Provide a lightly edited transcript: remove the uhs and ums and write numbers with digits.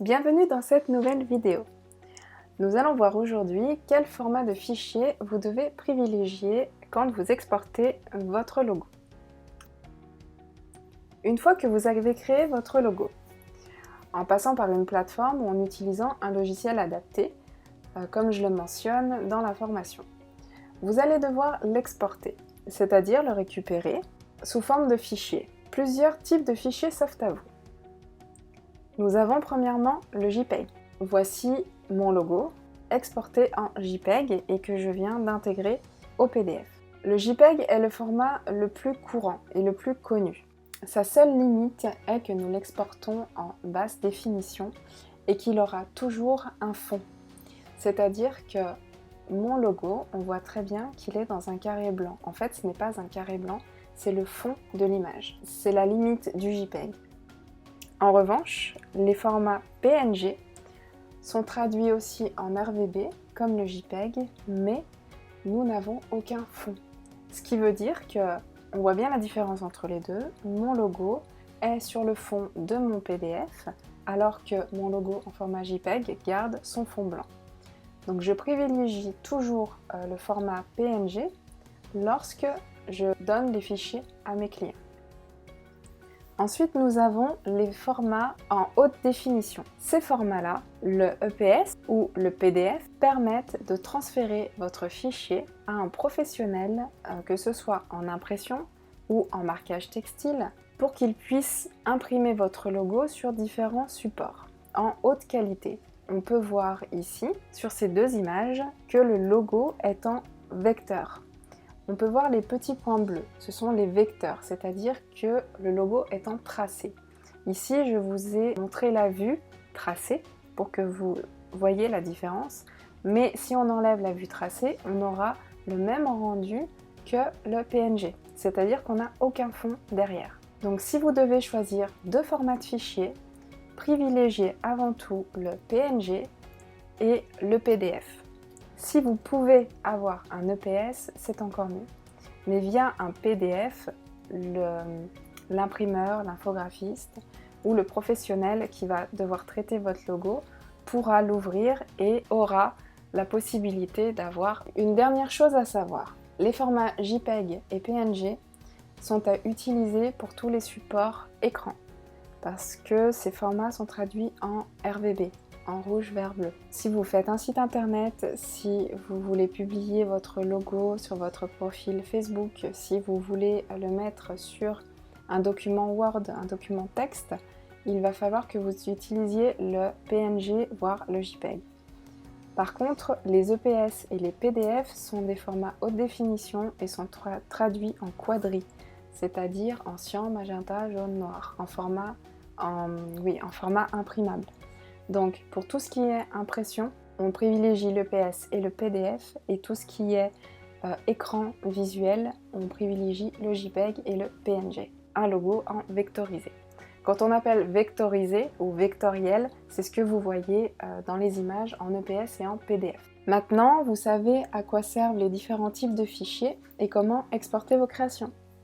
Bienvenue dans cette nouvelle vidéo. Nous allons voir aujourd'hui quel format de fichier vous devez privilégier quand vous exportez votre logo. Une fois que vous avez créé votre logo, en passant par une plateforme ou en utilisant un logiciel adapté, comme je le mentionne dans la formation, vous allez devoir l'exporter, c'est-à-dire le récupérer sous forme de fichier. Plusieurs types de fichiers s'offrent à vous. Nous avons premièrement le JPEG. Voici mon logo exporté en JPEG et que je viens d'intégrer au PDF. Le JPEG est le format le plus courant et le plus connu. Sa seule limite est que nous l'exportons en basse définition et qu'il aura toujours un fond. C'est-à-dire que mon logo, on voit très bien qu'il est dans un carré blanc. En fait, ce n'est pas un carré blanc, c'est le fond de l'image. C'est la limite du JPEG. En revanche, les formats PNG sont traduits aussi en RVB comme le JPEG, mais nous n'avons aucun fond. Ce qui veut dire que on voit bien la différence entre les deux. Mon logo est sur le fond de mon PDF, alors que mon logo en format JPEG garde son fond blanc. Donc je privilégie toujours le format PNG lorsque je donne les fichiers à mes clients. Ensuite, nous avons les formats en haute définition. Ces formats-là, le EPS ou le PDF, permettent de transférer votre fichier à un professionnel, que ce soit en impression ou en marquage textile, pour qu'il puisse imprimer votre logo sur différents supports en haute qualité. On peut voir ici, sur ces deux images, que le logo est en vecteur. On peut voir les petits points bleus, ce sont les vecteurs, c'est-à-dire que le logo est en tracé. Ici, je vous ai montré la vue tracée pour que vous voyez la différence, mais si on enlève la vue tracée, on aura le même rendu que le PNG, c'est-à-dire qu'on n'a aucun fond derrière. Donc si vous devez choisir deux formats de fichiers, privilégiez avant tout le PNG et le PDF. Si vous pouvez avoir un EPS, c'est encore mieux. Mais via un PDF, l'imprimeur, l'infographiste ou le professionnel qui va devoir traiter votre logo pourra l'ouvrir et aura la possibilité d'avoir. Une dernière chose à savoir, les formats JPEG et PNG sont à utiliser pour tous les supports écran parce que ces formats sont traduits en RVB, en rouge, vert, bleu. Si vous faites un site internet, si vous voulez publier votre logo sur votre profil Facebook, si vous voulez le mettre sur un document Word, un document texte, il va falloir que vous utilisiez le PNG, voire le JPEG. Par contre, les EPS et les PDF sont des formats haute définition et sont traduits en quadri, c'est-à-dire en cyan, magenta, jaune, noir, en format imprimable. Donc pour tout ce qui est impression, on privilégie l'EPS et le PDF, et tout ce qui est écran visuel, on privilégie le JPEG et le PNG, un logo en vectorisé. Quand on appelle vectorisé ou vectoriel, c'est ce que vous voyez dans les images en EPS et en PDF. Maintenant, vous savez à quoi servent les différents types de fichiers et comment exporter vos créations.